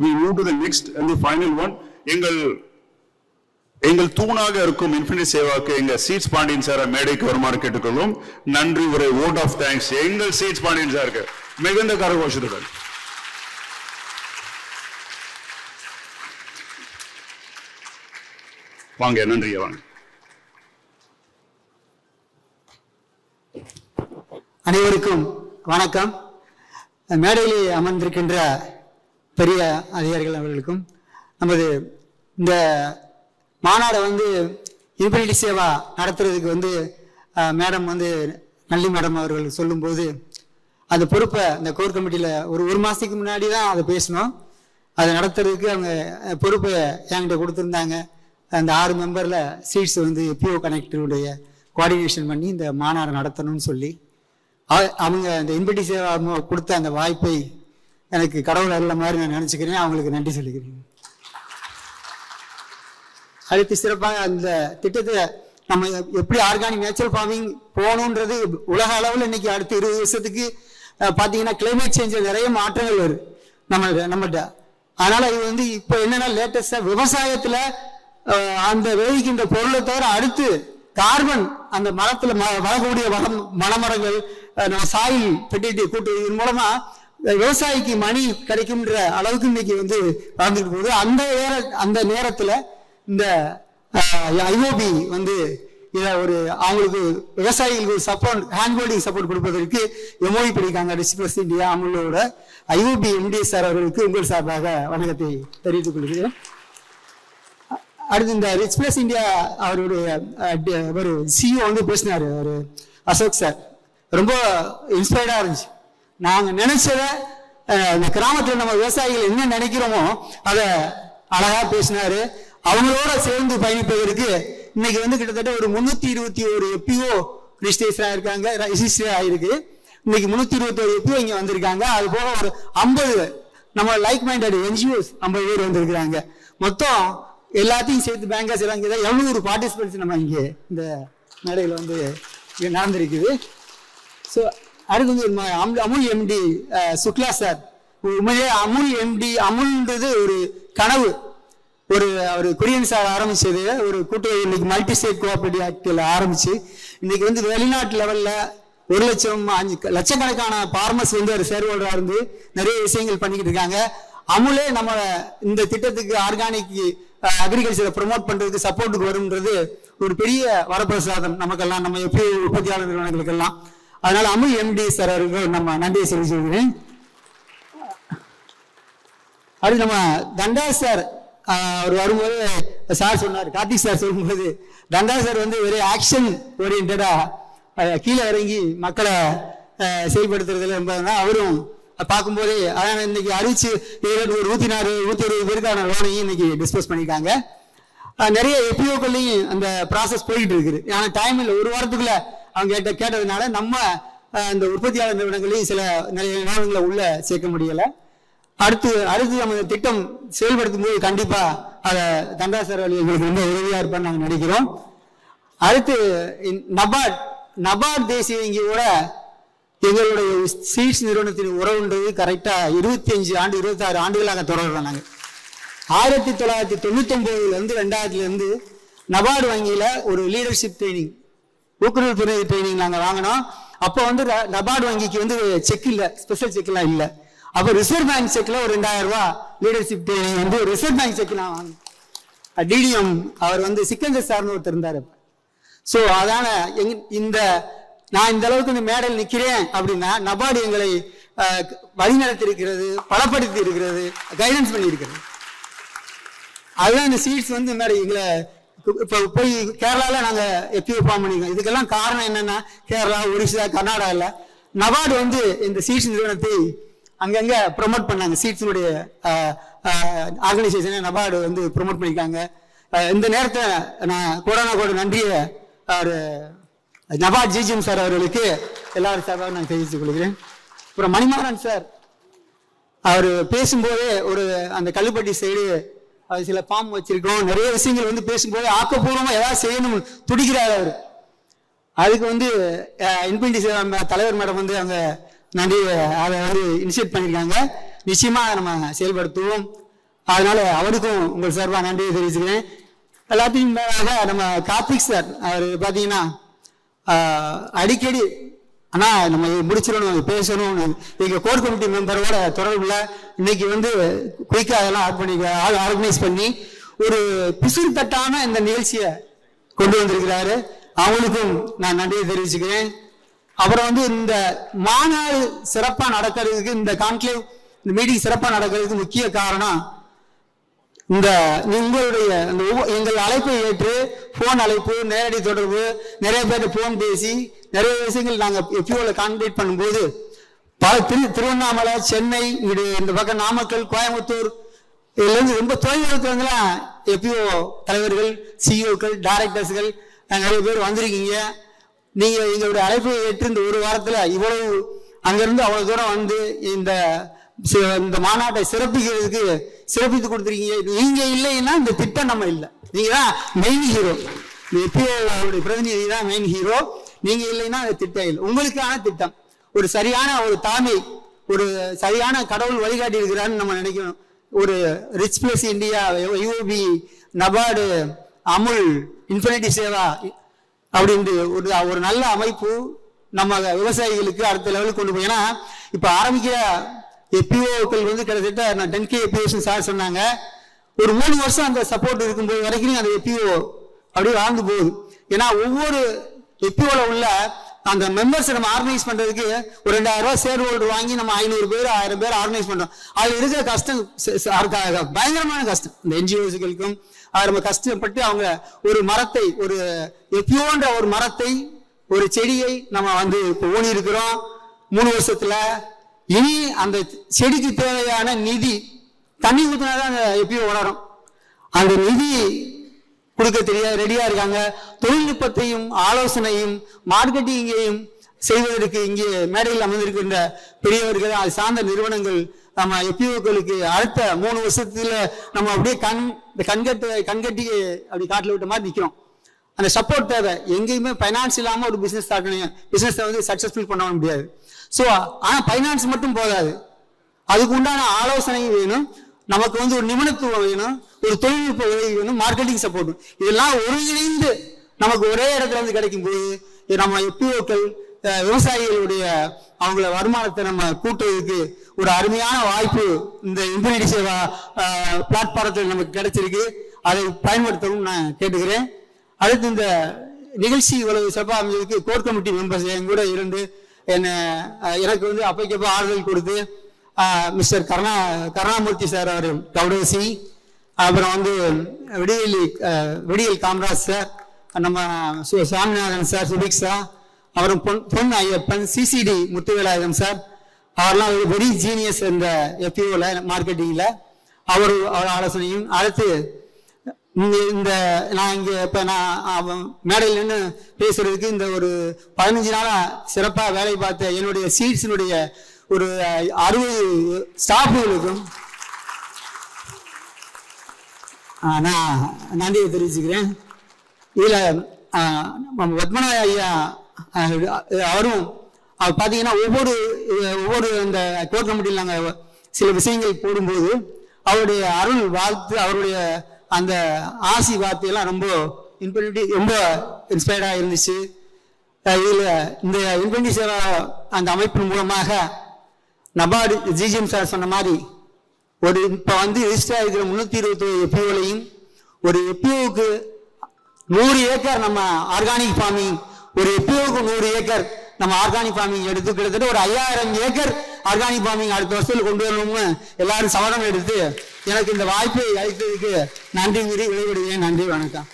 we move to the next and the final one. எங்கள் தூணாக இருக்கும் இன்ஃபினிட்டி சேவாக்கு எங்க சீட்ஸ் பாண்டியன் சார் மேடைக்கு வருமாறு கேட்டுக்கொள்ளும். நன்றி உரை வோட் ஆஃப் தேங்க்ஸ் எங்கள் சீட்ஸ் பாண்டியன் சாருக்கு மிகுந்த கரகோஷத்துடன். வாங்க, நன்றி. வாங்க. அனைவருக்கும் வணக்கம். மேடையிலே அமர்ந்திருக்கின்ற பெரிய அதிகாரிகள் அவர்களுக்கும், நமது இந்த மாநாடை இன்ஃபினிட்டி சேவா நடத்துறதுக்கு மேடம் நல்லி மேடம் அவர்கள் சொல்லும்போது அந்த பொறுப்பை இந்த கோர் கமிட்டியில் ஒரு மாதத்துக்கு முன்னாடி தான் அதை பேசணும். அதை நடத்துறதுக்கு அவங்க பொறுப்பை என்கிட்ட கொடுத்துருந்தாங்க. அந்த 6 மெம்பரில் சீட்ஸ் பிஓ கனெக்டருடைய கோஆர்டினேஷன் பண்ணி இந்த மாநாடு நடத்தணும்னு சொல்லி அவங்க இந்த இன்ஃபினிட்டி சேவா கொடுத்த அந்த வாய்ப்பை எனக்கு கடவுள் அருள மாதிரி நான் நினச்சிக்கிறேன். அவங்களுக்கு நன்றி சொல்லிக்கிறேன். அடுத்து சிறப்பாக அந்த திட்டத்தை நம்ம எப்படி ஆர்கானிக் நேச்சுரல் ஃபார்மிங் போகணுன்றது உலக அளவில் இன்னைக்கு அடுத்த 20 வருஷத்துக்கு பார்த்தீங்கன்னா கிளைமேட் சேஞ்சில் நிறைய மாற்றங்கள் வருது நம்மகிட்ட. அதனால இது இப்போ என்னன்னா லேட்டஸ்டாக விவசாயத்தில் அந்த விளைவிக்கின்ற பொருளை தவிர அடுத்து கார்பன் அந்த மரத்தில் வளரக்கூடிய மரங்கள் சாயில் ஃபெர்டிலிட்டி கூட்டு இதன் மூலமா விவசாயிக்கு மணி கிடைக்கும்ன்ற அளவுக்கு இன்னைக்கு வளர்ந்துட்டு போகுது. அந்த நேரத்தில் இந்த ஐஓபி இதை அவங்களுக்கு விவசாயிகளுக்கு ஒரு சப்போர்ட் ஹேண்ட் ஹோல்டிங் சப்போர்ட் கொடுப்பதற்கு எம்ஓஇ பண்ணியிருக்காங்க. ரிச்பிளஸ் இந்தியா அமுலோட ஐஓபி எம்டி சார் அவர்களுக்கு உங்கள் சார்பாக வணக்கத்தை தெரிவித்துக் கொள்கிறேன். அடுத்து இந்த ரிச்பிளஸ் இந்தியா அவருடைய ஒரு சிஇஓ பேசினார், ஒரு அசோக் சார். ரொம்ப இன்ஸ்பயர்டாக இருந்துச்சு. நாங்கள் நினைச்சதை இந்த கிராமத்தில் நம்ம விவசாயிகள் என்ன நினைக்கிறோமோ அதை அழகா பேசினாரு. அவங்களோட சேர்ந்து பயணிப்பதற்கு இன்னைக்கு கிட்டத்தட்ட ஒரு 321 எப்பிஓ ரிஜிஸ்ட்ரேஷன் ஆயிருக்காங்க, ரிஜிஸ்டர் ஆயிருக்கு. இன்னைக்கு 321 எப்பிஓ இங்க வந்திருக்காங்க. அது போக ஒரு 50 நம்ம லைக் மைண்டட் என்ஜிஓஸ் 50 பேர் வந்திருக்கிறாங்க. மொத்தம் எல்லாத்தையும் சேர்த்து பேங்கர்ஸ் எல்லாம் 700 பார்ட்டிசிபென்ட்ஸ் நம்ம இங்கே இந்த மேடையில் நடந்திருக்குது. ஸோ அடுத்து அமுல் எம்டி சுக்லா சார். உண்மையிலே அமுல் எம்டி அமுல்ன்றது ஒரு கனவு. அவர் குரியன் சார் ஆரம்பிச்சது ஒரு கூட்டுறவு, இன்னைக்கு மல்டி ஸ்டேட் கோஆபரேட்டிவ் ஆக்டில் ஆரம்பிச்சு இன்னைக்கு வெளிநாட்டு லெவலில் 1 லட்சம் 5 லட்சக்கணக்கான ஃபார்மர்ஸ் ஒரு ஷேர் ஹோல்டரா இருந்து நிறைய விஷயங்கள் பண்ணிக்கிட்டு இருக்காங்க. அமுலே நம்ம இந்த திட்டத்துக்கு ஆர்கானிக் அக்ரிகல்ச்சரை ப்ரொமோட் பண்றதுக்கு சப்போர்ட்டுக்கு வரும்ன்றது ஒரு பெரிய வரப்பிரசாதம் நமக்கெல்லாம், நம்ம எப்படி உற்பத்தியாளர் நிறுவனங்களுக்கெல்லாம். அதனால அமுல் எம்டி சார் அவர்கள் நம்ம நன்றியை சொல்கிறேன். அது நம்ம தண்டா சார் அவர் வரும்போது சார் சொன்னார், கார்த்திக் சார் சொல்லும்போது தண்டா சார் வெறும் ஆக்ஷன் ஓரியன்டா கீழே இறங்கி மக்களை செயல்படுத்துறதுல என்பதுனா அவரும் பார்க்கும்போதே அதான் இன்னைக்கு அறிவிச்சு ஒரு 120 பேருக்கான லோனையும் இன்னைக்கு டிஸ்போஸ் பண்ணியிருக்காங்க. நிறைய எப்பிஓக்கள்லையும் அந்த ப்ராசஸ் போயிட்டு இருக்குது. ஏன்னா டைம் இல்லை, ஒரு வாரத்துக்குள்ள அவங்க கேட்டதுனால நம்ம இந்த உற்பத்தியாளர் நிறுவனங்களையும் சில நிறைய நிறுவனங்களை உள்ள சேர்க்க முடியலை. அடுத்து நம்ம திட்டம் செயல்படுத்தும் போது கண்டிப்பா அதை தண்டா சார் எங்களுக்கு ரொம்ப உதவியா இருப்பான்னு நாங்கள் நினைக்கிறோம். அடுத்து நபார்ட் தேசிய வங்கியோட எங்களுடைய சீட்ஸ் நிறுவனத்தின் உறவுன்றது கரெக்டா 26 ஆண்டுகளாக தொடர்றோம். நாங்கள் 1999 2000 நபார்டு வங்கியில ஒரு லீடர்ஷிப் ட்ரைனிங், ஊக்குநர் துறை ட்ரைனிங் நாங்கள் வாங்கினோம். அப்போ நபார்டு வங்கிக்கு செக் இல்லை, ஸ்பெஷல் செக் எல்லாம் இல்லை. அப்போ ரிசர்வ் பேங்க் செக்ல ஒரு 2000 ரூபாய் leadership training reserve bank check நான் வாங்கினேன். டிடிஎம் அவர் சிக்கந்தர் சார்னு ஒருத்தர் இருந்தாரு. ஸோ அதான நான் இந்த அளவுக்கு இந்த மேடையில் நிற்கிறேன் அப்படின்னா நபார்டு எங்களை வழிநடத்தி இருக்கிறது, பலப்படுத்தி இருக்கிறது, கைடன்ஸ் பண்ணி இருக்கிறது. அதுதான் இந்த சீட்ஸ் மேடம் எங்களை இப்போ போய் கேரளாவில் நாங்கள் எப்பிஓ ஃபார்ம் பண்ணிக்கிறோம். இதுக்கெல்லாம் காரணம் என்னன்னா கேரளா, ஒரிசா, கர்நாடகாவில் நபார்டு இந்த சீட்ஸ் நிறுவனத்தை அங்கங்க ப்ரொமோட் பண்ணாங்க. சீட்ஸுடைய ஆர்கனைசேஷனை நபார்டு ப்ரொமோட் பண்ணியிருக்காங்க. இந்த நேரத்தை நான் கோடான நன்றியை நபார்டு ஜிஜிஎம் சார் அவர்களுக்கு எல்லாரும் சார்பாக நான் தெரிவித்துக் கொள்கிறேன். அப்புறம் மணிமாறன் சார் அவர் பேசும்போதே அந்த கல்லுப்பட்டி சைடு சில ஃபார்ம் வச்சிருக்கோம், நிறைய விஷயங்கள் பேசும்போது ஆக்கப்பூர்வமாக ஏதாவது செய்யணும் துடிக்கிறார் அவர். அதுக்கு இன்ஃபினிட்டி சேவா தலைவர் மேடம் அவங்க நன்றி அதை இனிஷியேட் பண்ணியிருக்காங்க. நிச்சயமா நம்ம செயல்படுத்துவோம். அதனால அவருக்கும் உங்கள் சார்பாக நன்றியை தெரிவிச்சுக்கிறேன். எல்லாத்தையும் மேலாக நம்ம கார்த்திக் சார் அவர் பார்த்தீங்கன்னா அடிக்கடி ஆனால் நம்ம முடிச்சிடணும் பேசணும் எங்கள் கோர் கமிட்டி மெம்பரோட தொடர்பில் இன்னைக்கு வந்து குயிக்காக அதெல்லாம் ஆர்கனைஸ் பண்ணி ஒரு பிசுறு தட்டான இந்த நிகழ்ச்சியை கொண்டு வந்திருக்கிறாரு. அவங்களுக்கும் நான் நன்றியை தெரிவிச்சுக்கிறேன். அப்புறம் வந்து இந்த மாநாடு சிறப்பாக நடக்கிறதுக்கு, இந்த கான்க்ளேவ் இந்த மீட்டிங் சிறப்பாக நடக்கிறதுக்கு முக்கிய காரணம் இந்த உங்களுடைய எங்கள் அழைப்பை ஏற்று போன் அழைப்பு, நேரடி தொடர்பு, நிறைய பேர் போன் பேசி நிறைய விஷயங்கள் நாங்கள் எஃப்யூவில் கான்டாக்ட் பண்ணும்போது திருவண்ணாமலை, சென்னை, இந்த பக்கம் நாமக்கல், கோயம்புத்தூர் இதுலேருந்து ரொம்ப தொலைதூரத்துலாம் எஃப்யூஓ தலைவர்கள், சிஇஓக்கள், டைரக்டர்ஸ்கள் நிறைய பேர் வந்திருக்கீங்க. நீங்கள் எங்களுடைய அழைப்பை ஏற்று இந்த ஒரு வாரத்தில் இவ்வளவு அங்கேருந்து அவ்வளோ தூரம் வந்து இந்த மாநாட்டை சிறப்பித்து கொடுத்துருக்கீங்க. நீங்க இல்லைன்னா இந்த திட்டம் நம்ம இல்லை. நீங்க தான் மெயின் ஹீரோ. எஃப்யூஓடைய பிரதிநிதி தான் மெயின் ஹீரோ. நீங்க இல்லைன்னா அந்த திட்டம் இல்லை. உங்களுக்கான திட்டம் ஒரு சரியான ஒரு தாமை, ஒரு சரியான கடவுள் வழிகாட்டி இருக்கிறான்னு நம்ம நினைக்கணும். ஒரு rich plus India, UP, NABARD, Amul, infinity Seva அப்படின்ட்டு ஒரு நல்ல அமைப்பு நம்ம விவசாயிகளுக்கு அடுத்த லெவலுக்கு கொண்டு போய். ஏன்னா இப்ப ஆரம்பிக்கிற எஃப்யூஓக்கள் வந்து கிட்டத்தட்ட 10K எஃப்யூஓஸ் சார் சொன்னாங்க. ஒரு 3 வருஷம் அந்த சப்போர்ட் இருக்கும்போது வரைக்கும் அந்த எஃப்யூஓ அப்படியே வாழ்ந்து போகுது. ஏன்னா ஒவ்வொரு எஃப்யூஓல உள்ள அந்த மெம்பர்ஸ் நம்ம ஆர்கனைஸ் பண்றதுக்கு ஒரு 2000 ரூபாய் ஷேர் ஹோல்டர் வாங்கி நம்ம 500 பேர் 1000 பேர் ஆர்கனைஸ் பண்றோம். அது இருக்கிற கஷ்டம் பயங்கரமான கஷ்டம். இந்த என்ஜிஓஸ்களுக்கும் ரொம்ப கஷ்டப்பட்டு அவங்க ஒரு மரத்தை, ஒரு எஃப்யூஓன்ற ஒரு மரத்தை, ஒரு செடியை நம்ம வந்து இப்போ ஊனி இருக்கிறோம் 3 வருஷத்துல. இனி அந்த செடிக்கு தேவையான நிதி, தண்ணி ஊற்றினாதான் அந்த எஃப்யூஓ வளரும். அந்த நிதி கொடுக்க தெரியாது, ரெடியா இருக்காங்க. தொழில்நுட்பத்தையும் ஆலோசனையும் மார்க்கெட்டிங்கையும் செய்வதற்கு இங்கே மேடையில் அமர்ந்திருக்கின்ற பெரியவர்கள், அது சார்ந்த நிறுவனங்கள் நம்ம எஃப்யூஓக்களுக்கு அடுத்த 3 வருஷத்துல நம்ம அப்படியே கண்கட்டி அப்படி காட்டில் விட்ட மாதிரி நிற்கிறோம். அந்த சப்போர்ட் தேவை. எங்கேயுமே ஃபைனான்ஸ் இல்லாமல் ஒரு பிசினஸ் ஸ்டார்ட் பண்ணி பிசினஸை வந்து சக்சஸ்ஃபுல் பண்ண முடியாது. ஸோ ஆனால் ஃபைனான்ஸ் மட்டும் போதாது, அதுக்கு உண்டான ஆலோசனையும் வேணும். நமக்கு வந்து ஒரு நிபுணத்துவம் வேணும், ஒரு தொழில்நுட்ப உதவி வேணும், மார்க்கெட்டிங் சப்போர்ட். இதெல்லாம் ஒருங்கிணைந்து நமக்கு ஒரே இடத்துல இருந்து கிடைக்கும் போது நம்ம எஃப்யூஓக்கள் விவசாயிகளுடைய அவங்கள வருமானத்தை நம்ம கூட்டுறதுக்கு ஒரு அருமையான வாய்ப்பு இந்த இன்ஃபினிட்டி சேவா பிளாட்ஃபாரத்தில் நமக்கு கிடைச்சிருக்கு. அதை பயன்படுத்தவும் நான் கேட்டுக்கிறேன். அடுத்து இந்த நிகழ்ச்சி இவ்வளவு சிறப்பாக அமைஞ்சதுக்கு கோர் கமிட்டி மெம்பர்ஸ் என் கூட இருந்து எனக்கு வந்து அப்பைக்கப்போ ஆறுதல் கொடுத்து மிஸ்டர் கருணாமூர்த்தி சார், அவர் கவுடசி, அப்புறம் வந்து விடியல் காமராஜ் சார், நம்ம சாமிநாதன் சார், சுபிக்ஷா, அப்புறம் பொன் ஐயப்பன், சிசிடி முத்துவேலாயுதம் சார், அவரெல்லாம் வெரி ஜீனியஸ் இந்த எஃப்யூஓல மார்க்கெட்டிங்ல. அவர் ஆலோசனையும். அடுத்து இந்த நான் இங்கே இப்போ நான் மேடையில் நின்று பேசுறதுக்கு இந்த ஒரு 15 நாளா சிறப்பாக வேலை பார்த்த என்னுடைய சீட்ஸினுடைய ஒரு 60 ஸ்டாஃபுகளுக்கும் நான் நன்றியை தெரிவிச்சுக்கிறேன். இதில் பத்மநாய ஐயா அவரும் பார்த்தீங்கன்னா ஒவ்வொரு அந்த கோர் கமிட்டியில் நாங்கள் சில விஷயங்கள் போடும்போது அவருடைய அருள் வாழ்த்து, அவருடைய அந்த ஆசி வார்த்தையெல்லாம் ரொம்ப இன்ஸ்பயர்டாக இருந்துச்சு. இதில் இந்த இன்ஃபினிட்டி சேவா அந்த அமைப்பின் மூலமாக நபார்டு ஜிஜிஎம் சார் சொன்ன மாதிரி இப்போ வந்து ரிஜிஸ்டர் இருக்கிற 327 எஃப்யூஓலையும் ஒரு எஃப்யூஓக்கு 100 ஏக்கர் நம்ம ஆர்கானிக் ஃபார்மிங், ஒரு எஃப்யூஓக்கு 100 ஏக்கர் நம்ம ஆர்கானிக் ஃபார்மிங் எடுத்து கிட்டத்தட்ட ஒரு 5000 ஏக்கர் ஆர்கானிக் ஃபார்மிங் அடுத்த வருஷத்தில் கொண்டு வரணும்னு எல்லாரும் சவரம் எடுத்து எனக்கு இந்த வாய்ப்பை அளித்ததுக்கு நன்றி கூறி விடைபெறுகிறேன். நன்றி, வணக்கம்.